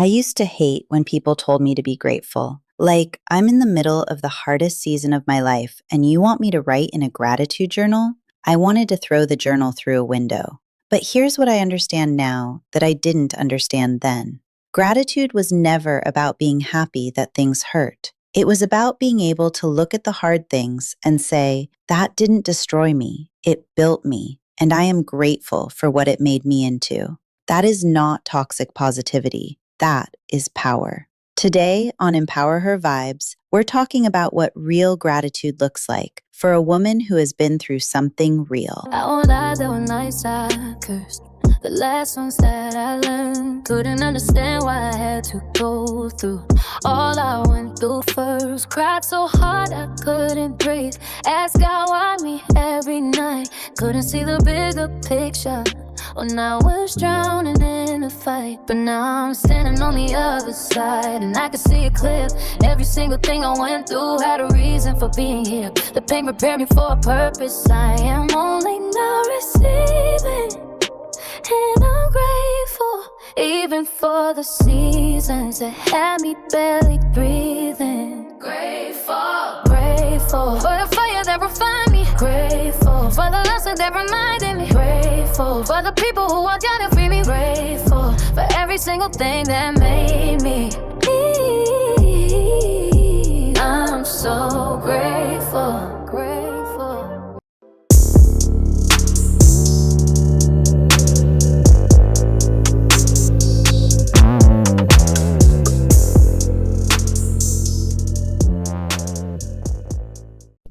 I used to hate when people told me to be grateful. Like, I'm in the middle of the hardest season of my life, and you want me to write in a gratitude journal? I wanted to throw the journal through a window. But here's what I understand now that I didn't understand then. Gratitude was never about being happy that things hurt. It was about being able to look at the hard things and say, that didn't destroy me, it built me, and I am grateful for what it made me into. That is not toxic positivity. That is power. Today on Empower Her Vibes, we're talking about what real gratitude looks like for a woman who has been through something real. I won't lie, there were nights I cursed. The last ones that I learned. Couldn't understand why I had to go through all I went through first. Cried so hard I couldn't breathe. Asked God why me every night. Couldn't see the bigger picture when I was drowning in a fight. But now I'm standing on the other side, and I can see it clear. Every single thing I went through had a reason for being here. The pain prepared me for a purpose. I am only now receiving, and I'm grateful, even for the seasons that had me barely breathing. Grateful, grateful for the fire that refined me. Grateful for the lesson that reminded me. Grateful for the people who walked out and free me. Grateful for every single thing that made me me. I'm so grateful, grateful.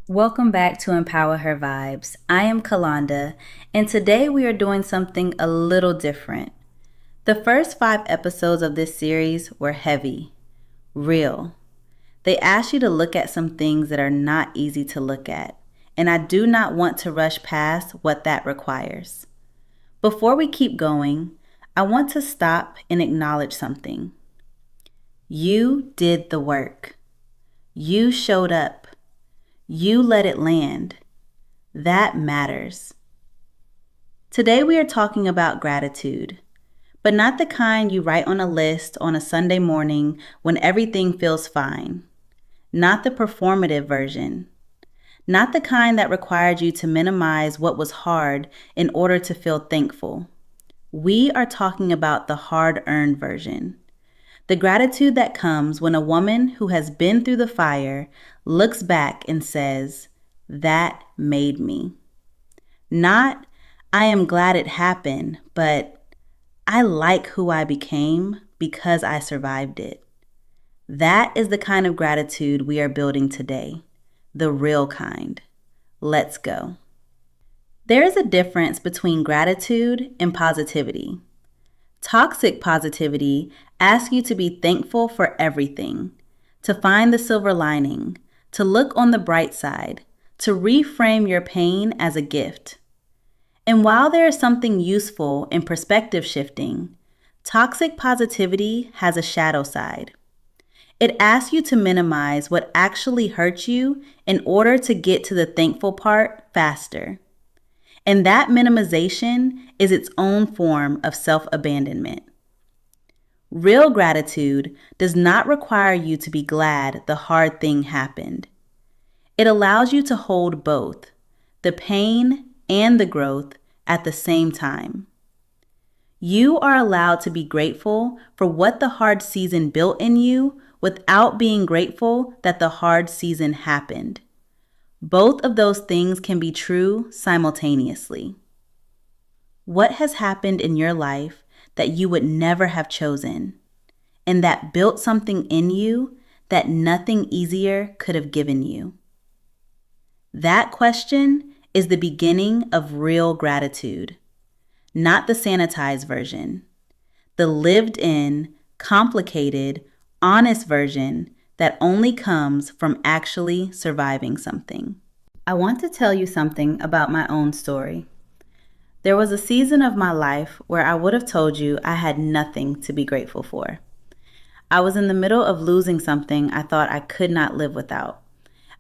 Welcome back to Empower Her Vibes. I am Kalonda, and today we are doing something a little different. The first 5 episodes of this series were heavy, real. They asked you to look at some things that are not easy to look at, and I do not want to rush past what that requires. Before we keep going, I want to stop and acknowledge something. You did the work. You showed up. You let it land. That matters. Today we are talking about gratitude, but not the kind you write on a list on a Sunday morning when everything feels fine. Not the performative version. Not the kind that required you to minimize what was hard in order to feel thankful. We are talking about the hard-earned version. The gratitude that comes when a woman who has been through the fire looks back and says, that made me. Not, I am glad it happened, but I like who I became because I survived it. That is the kind of gratitude we are building today, the real kind. Let's go. There is a difference between gratitude and positivity. Toxic positivity asks you to be thankful for everything, to find the silver lining, to look on the bright side, to reframe your pain as a gift. And while there is something useful in perspective shifting, toxic positivity has a shadow side. It asks you to minimize what actually hurts you in order to get to the thankful part faster. And that minimization is its own form of self-abandonment. Real gratitude does not require you to be glad the hard thing happened. It allows you to hold both, the pain and the growth, at the same time. You are allowed to be grateful for what the hard season built in you without being grateful that the hard season happened. Both of those things can be true simultaneously. What has happened in your life that you would never have chosen, and that built something in you that nothing easier could have given you? That question is the beginning of real gratitude, not the sanitized version, the lived in, complicated, honest version that only comes from actually surviving something. I want to tell you something about my own story. There was a season of my life where I would have told you I had nothing to be grateful for. I was in the middle of losing something I thought I could not live without.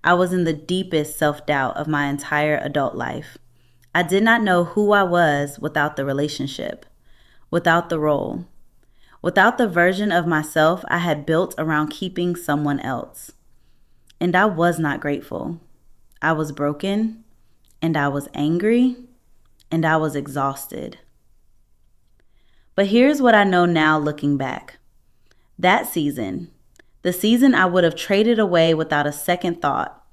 I was in the deepest self-doubt of my entire adult life. I did not know who I was without the relationship, without the role, without the version of myself I had built around keeping someone else. And I was not grateful. I was broken, and I was angry, and I was exhausted. But here's what I know now looking back. That season, the season I would have traded away without a second thought,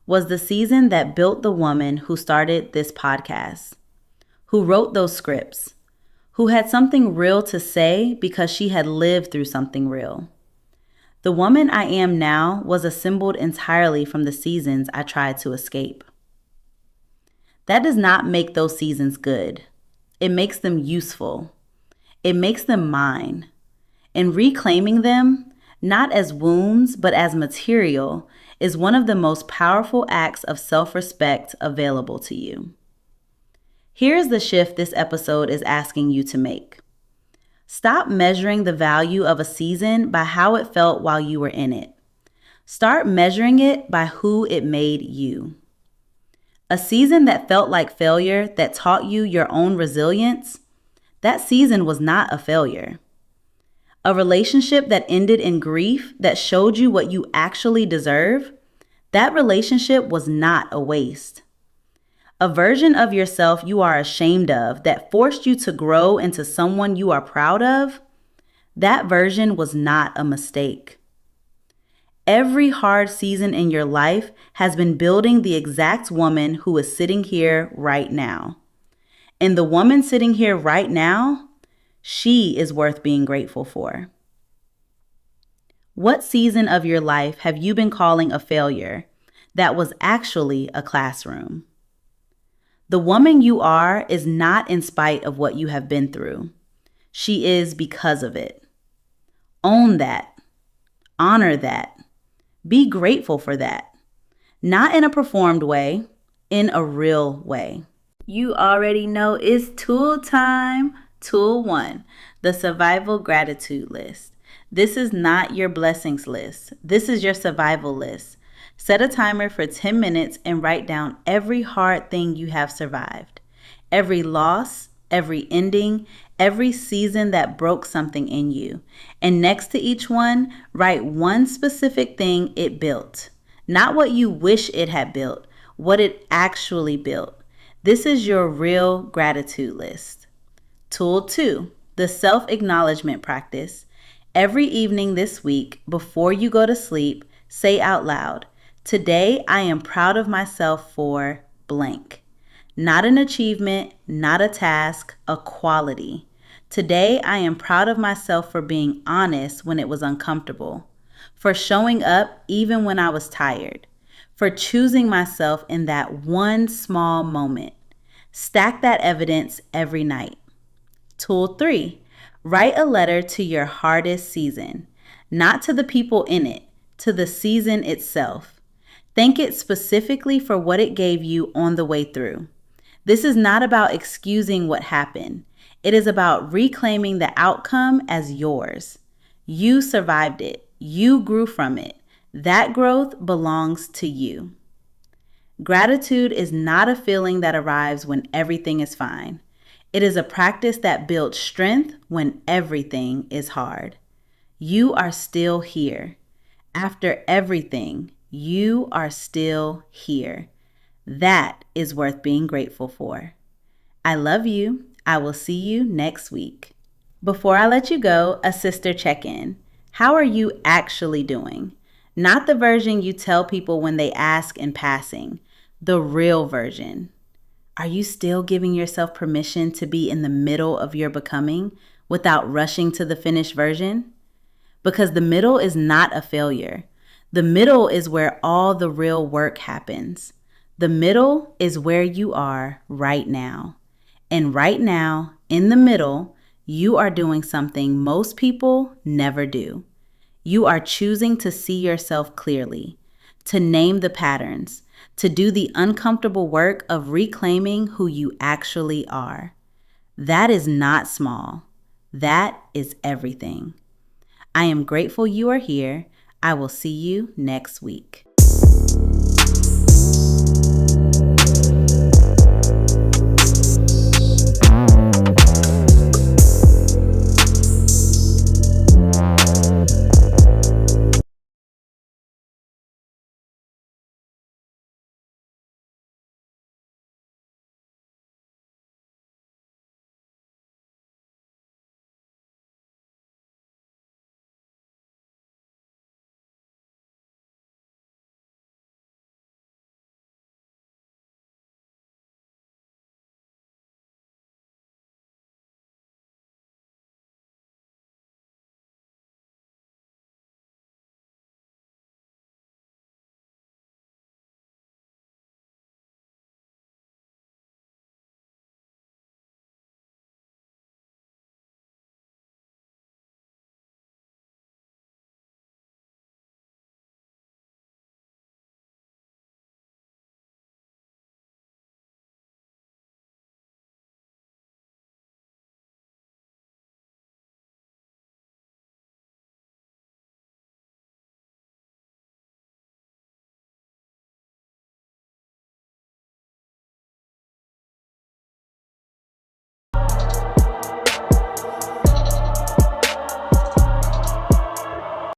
was the season that built the woman who started this podcast, who wrote those scripts, who had something real to say because she had lived through something real. The woman I am now was assembled entirely from the seasons I tried to escape. That does not make those seasons good. It makes them useful. It makes them mine. And reclaiming them, not as wounds, but as material, is one of the most powerful acts of self-respect available to you. Here's the shift this episode is asking you to make. Stop measuring the value of a season by how it felt while you were in it. Start measuring it by who it made you. A season that felt like failure, that taught you your own resilience, that season was not a failure. A relationship that ended in grief, that showed you what you actually deserve, that relationship was not a waste. A version of yourself you are ashamed of that forced you to grow into someone you are proud of, that version was not a mistake. Every hard season in your life has been building the exact woman who is sitting here right now. And the woman sitting here right now, she is worth being grateful for. What season of your life have you been calling a failure that was actually a classroom? The woman you are is not in spite of what you have been through. She is because of it. Own that. Honor that. Be grateful for that. Not in a performed way, in a real way. You already know it's tool time. Tool 1, the survival gratitude list. This is not your blessings list. This is your survival list. Set a timer for 10 minutes and write down every hard thing you have survived. Every loss, every ending, every season that broke something in you. And next to each one, write one specific thing it built. Not what you wish it had built, what it actually built. This is your real gratitude list. Tool 2, the Self-Acknowledgment Practice. Every evening this week, before you go to sleep, say out loud, "Today I am proud of myself for blank." Not an achievement, not a task, a quality. Today I am proud of myself for being honest when it was uncomfortable, for showing up even when I was tired, for choosing myself in that one small moment. Stack that evidence every night. Tool 3, write a letter to your hardest season, not to the people in it, to the season itself. Thank it specifically for what it gave you on the way through. This is not about excusing what happened. It is about reclaiming the outcome as yours. You survived it. You grew from it. That growth belongs to you. Gratitude is not a feeling that arrives when everything is fine. It is a practice that builds strength when everything is hard. You are still here. After everything, you are still here. That is worth being grateful for. I love you. I will see you next week. Before I let you go, a sister check-in. How are you actually doing? Not the version you tell people when they ask in passing, the real version. Are you still giving yourself permission to be in the middle of your becoming without rushing to the finished version? Because the middle is not a failure. The middle is where all the real work happens. The middle is where you are right now. And right now, in the middle, you are doing something most people never do. You are choosing to see yourself clearly, to name the patterns, to do the uncomfortable work of reclaiming who you actually are. That is not small. That is everything. I am grateful you are here. I will see you next week.